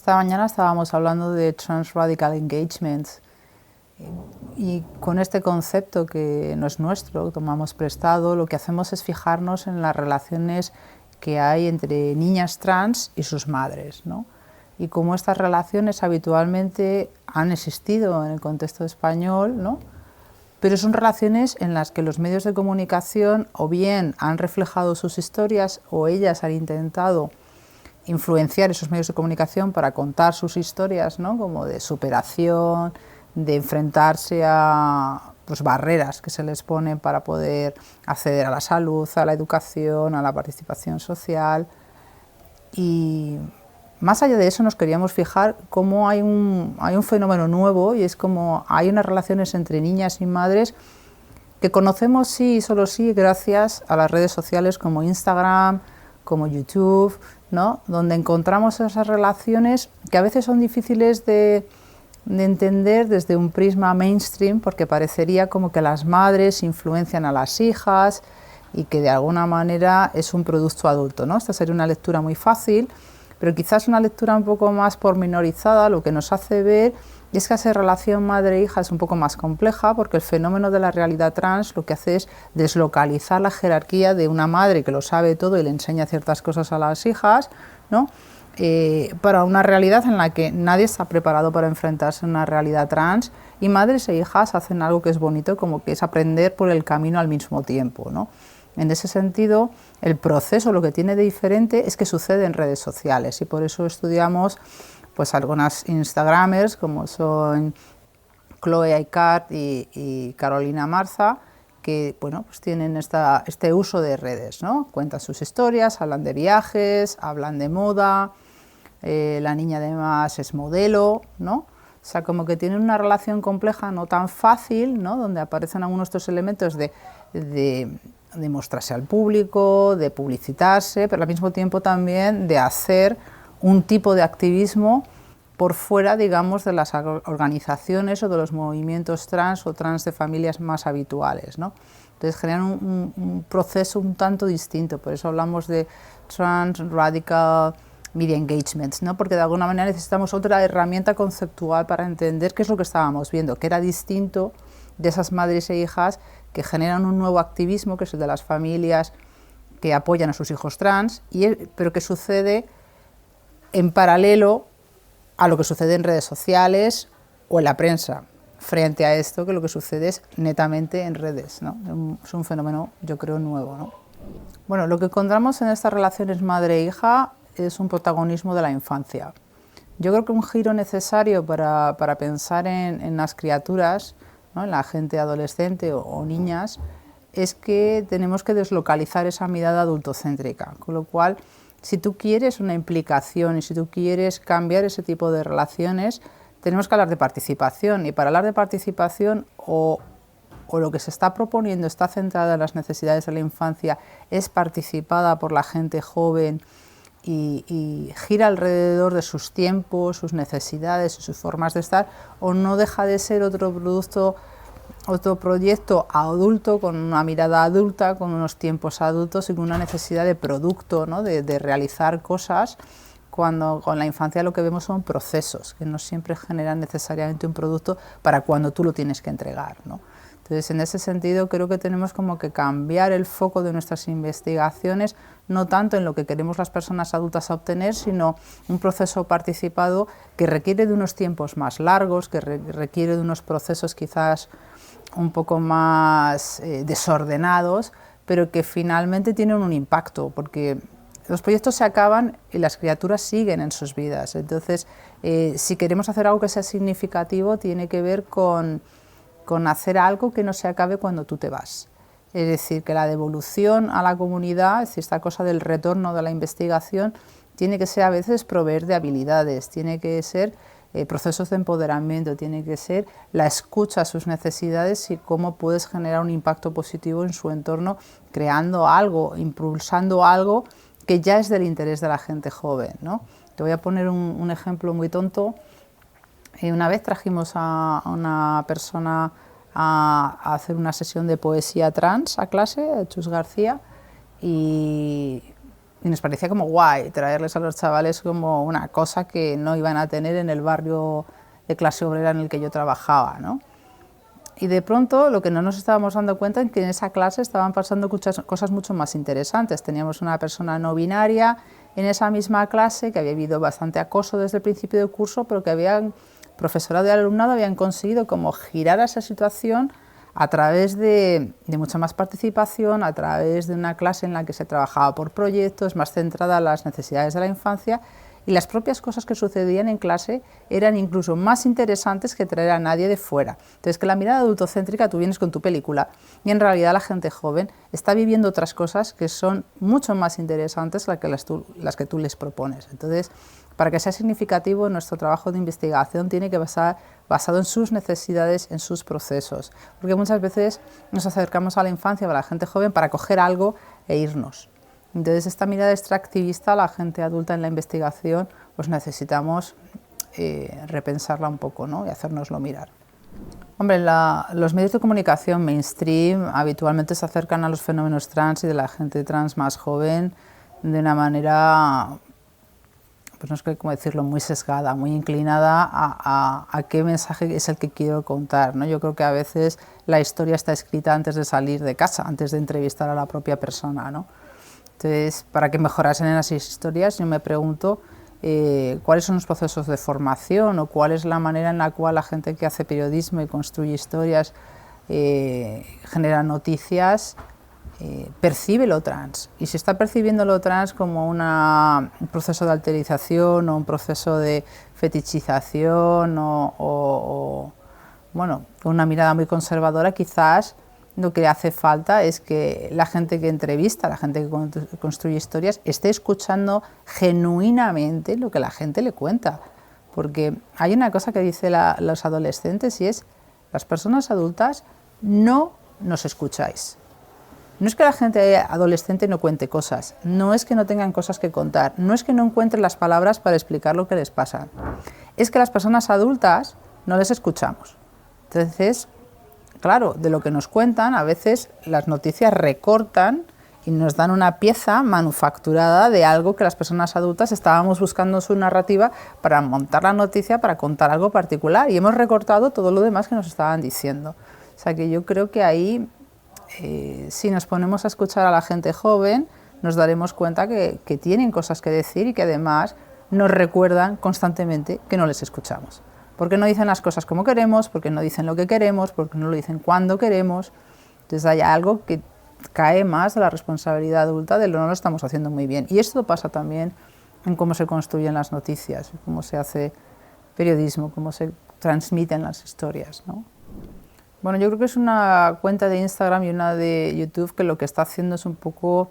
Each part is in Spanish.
Esta mañana estábamos hablando de Trans Radical Engagement y con este concepto que no es nuestro, tomamos prestado, lo que hacemos es fijarnos en las relaciones que hay entre niñas trans y sus madres, ¿no? Y cómo estas relaciones habitualmente han existido en el contexto español, ¿no? Pero son relaciones en las que los medios de comunicación o bien han reflejado sus historias o ellas han intentado influenciar esos medios de comunicación para contar sus historias, ¿no? Como de superación, de enfrentarse a pues, barreras que se les ponen para poder acceder a la salud, a la educación, a la participación social. Y más allá de eso nos queríamos fijar cómo hay un fenómeno nuevo y es como hay unas relaciones entre niñas y madres que conocemos sí y solo sí gracias a las redes sociales como Instagram, como YouTube, ¿no? Donde encontramos esas relaciones que a veces son difíciles de entender desde un prisma mainstream, porque parecería como que las madres influencian a las hijas y que de alguna manera es un producto adulto, ¿no? Esta sería una lectura muy fácil, pero quizás una lectura un poco más pormenorizada lo que nos hace ver es que esa relación madre-hija es un poco más compleja, porque el fenómeno de la realidad trans lo que hace es deslocalizar la jerarquía de una madre que lo sabe todo y le enseña ciertas cosas a las hijas, ¿no? Para una realidad en la que nadie está preparado para enfrentarse a una realidad trans, y madres e hijas hacen algo que es bonito, como que es aprender por el camino al mismo tiempo, ¿no? En ese sentido, el proceso lo que tiene de diferente es que sucede en redes sociales, y por eso estudiamos pues algunas instagramers como son Chloe Aicart y Carolina Marza, que bueno, pues tienen este uso de redes, ¿no? Cuentan sus historias, hablan de viajes, hablan de moda, la niña además es modelo, ¿no? O sea, como que tienen una relación compleja, no tan fácil, ¿no? Donde aparecen algunos de estos elementos de mostrarse al público, de publicitarse, pero al mismo tiempo también de hacer un tipo de activismo por fuera, digamos, de las organizaciones o de los movimientos trans o trans de familias más habituales, ¿no? Entonces generan un proceso un tanto distinto, por eso hablamos de Trans Radical Media Engagement, ¿no? Porque de alguna manera necesitamos otra herramienta conceptual para entender qué es lo que estábamos viendo, que era distinto de esas madres e hijas que generan un nuevo activismo, que es el de las familias que apoyan a sus hijos trans, pero que sucede en paralelo a lo que sucede en redes sociales o en la prensa, frente a esto que lo que sucede es netamente en redes, ¿no? Es un fenómeno, yo creo, nuevo, ¿no? Bueno, lo que encontramos en estas relaciones madre-hija es un protagonismo de la infancia. Yo creo que un giro necesario para pensar en las criaturas, ¿no? En la gente adolescente o niñas, es que tenemos que deslocalizar esa mirada adultocéntrica, con lo cual, si tú quieres una implicación y si tú quieres cambiar ese tipo de relaciones, tenemos que hablar de participación, y para hablar de participación o lo que se está proponiendo está centrada en las necesidades de la infancia, es participada por la gente joven y gira alrededor de sus tiempos, sus necesidades y sus formas de estar, o no deja de ser otro proyecto adulto, con una mirada adulta, con unos tiempos adultos y con una necesidad de producto, ¿no? de realizar cosas, cuando con la infancia lo que vemos son procesos que no siempre generan necesariamente un producto para cuando tú lo tienes que entregar, ¿no? Entonces, en ese sentido, creo que tenemos como que cambiar el foco de nuestras investigaciones, no tanto en lo que queremos las personas adultas obtener, sino un proceso participado que requiere de unos tiempos más largos, que requiere de unos procesos quizás un poco más desordenados, pero que finalmente tienen un impacto, porque los proyectos se acaban y las criaturas siguen en sus vidas. Entonces, si queremos hacer algo que sea significativo, tiene que ver con hacer algo que no se acabe cuando tú te vas. Es decir, que la devolución a la comunidad, es decir, esta cosa del retorno de la investigación, tiene que ser a veces proveer de habilidades, tiene que ser procesos de empoderamiento, tiene que ser la escucha a sus necesidades y cómo puedes generar un impacto positivo en su entorno, creando algo, impulsando algo que ya es del interés de la gente joven, ¿no? Te voy a poner un ejemplo muy tonto. Una vez trajimos a una persona a hacer una sesión de poesía trans a clase, a Chus García, y y nos parecía como guay traerles a los chavales como una cosa que no iban a tener en el barrio de clase obrera en el que yo trabajaba, ¿no? Y de pronto lo que no nos estábamos dando cuenta es que en esa clase estaban pasando cosas mucho más interesantes. Teníamos una persona no binaria en esa misma clase que había habido bastante acoso desde el principio del curso, pero que profesorado y alumnado habían conseguido como girar a esa situación a través de mucha más participación, a través de una clase en la que se trabajaba por proyectos, más centrada en las necesidades de la infancia, y las propias cosas que sucedían en clase eran incluso más interesantes que traer a nadie de fuera. Entonces, que la mirada adultocéntrica, tú vienes con tu película y en realidad la gente joven está viviendo otras cosas que son mucho más interesantes las que tú les propones. Entonces, para que sea significativo, nuestro trabajo de investigación tiene que basado en sus necesidades, en sus procesos, porque muchas veces nos acercamos a la infancia o a la gente joven para coger algo e irnos. Entonces, esta mirada extractivista, la gente adulta en la investigación, pues necesitamos repensarla un poco, ¿no? Y hacérnoslo mirar. Hombre, los medios de comunicación mainstream habitualmente se acercan a los fenómenos trans y de la gente trans más joven de una manera, pues no sé cómo decirlo, muy sesgada, muy inclinada a qué mensaje es el que quiero contar, ¿no? Yo creo que a veces la historia está escrita antes de salir de casa, antes de entrevistar a la propia persona, ¿no? Entonces, para que mejorasen en las historias, yo me pregunto cuáles son los procesos de formación o cuál es la manera en la cual la gente que hace periodismo y construye historias, genera noticias, percibe lo trans. Y si está percibiendo lo trans como un proceso de alterización o un proceso de fetichización o bueno, con una mirada muy conservadora, quizás lo que hace falta es que la gente que entrevista, la gente que construye historias, esté escuchando genuinamente lo que la gente le cuenta. Porque hay una cosa que dicen los adolescentes y es, las personas adultas no nos escucháis. No es que la gente adolescente no cuente cosas, no es que no tengan cosas que contar, no es que no encuentren las palabras para explicar lo que les pasa, es que las personas adultas no les escuchamos. Entonces, claro, de lo que nos cuentan, a veces las noticias recortan y nos dan una pieza manufacturada de algo que las personas adultas estábamos buscando en su narrativa para montar la noticia, para contar algo particular, y hemos recortado todo lo demás que nos estaban diciendo. O sea que yo creo que ahí, si nos ponemos a escuchar a la gente joven, nos daremos cuenta que tienen cosas que decir y que además nos recuerdan constantemente que no les escuchamos. Porque no dicen las cosas como queremos, porque no dicen lo que queremos, porque no lo dicen cuando queremos. Entonces hay algo que cae más de la responsabilidad adulta de lo no lo estamos haciendo muy bien. Y esto pasa también en cómo se construyen las noticias, cómo se hace periodismo, cómo se transmiten las historias, ¿no? Bueno, yo creo que es una cuenta de Instagram y una de YouTube que lo que está haciendo es un poco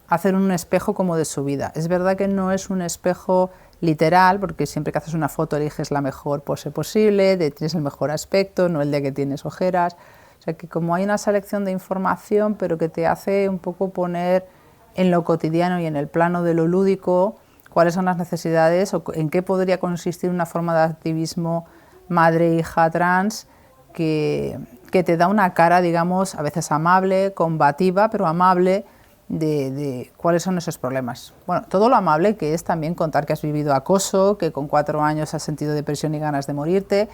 hacer un espejo como de su vida. Es verdad que no es un espejo literal, porque siempre que haces una foto eliges la mejor pose posible, tienes el mejor aspecto, no el de que tienes ojeras. O sea que como hay una selección de información, pero que te hace un poco poner en lo cotidiano y en el plano de lo lúdico cuáles son las necesidades o en qué podría consistir una forma de activismo madre-hija trans que te da una cara, digamos, a veces amable, combativa, pero amable, de cuáles son esos problemas. Bueno, todo lo amable que es también contar que has vivido acoso, que con 4 años has sentido depresión y ganas de morirte,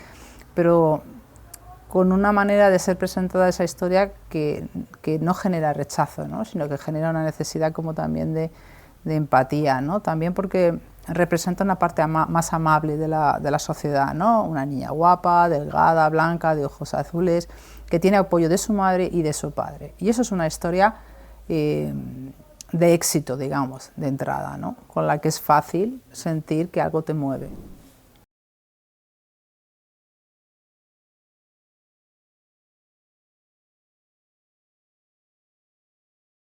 pero con una manera de ser presentada esa historia que no genera rechazo, ¿no? Sino que genera una necesidad como también de empatía, ¿no? También porque representa una parte más amable de la sociedad, ¿no? Una niña guapa, delgada, blanca, de ojos azules, que tiene apoyo de su madre y de su padre. Y eso es una historia de éxito, digamos, de entrada, ¿no? Con la que es fácil sentir que algo te mueve.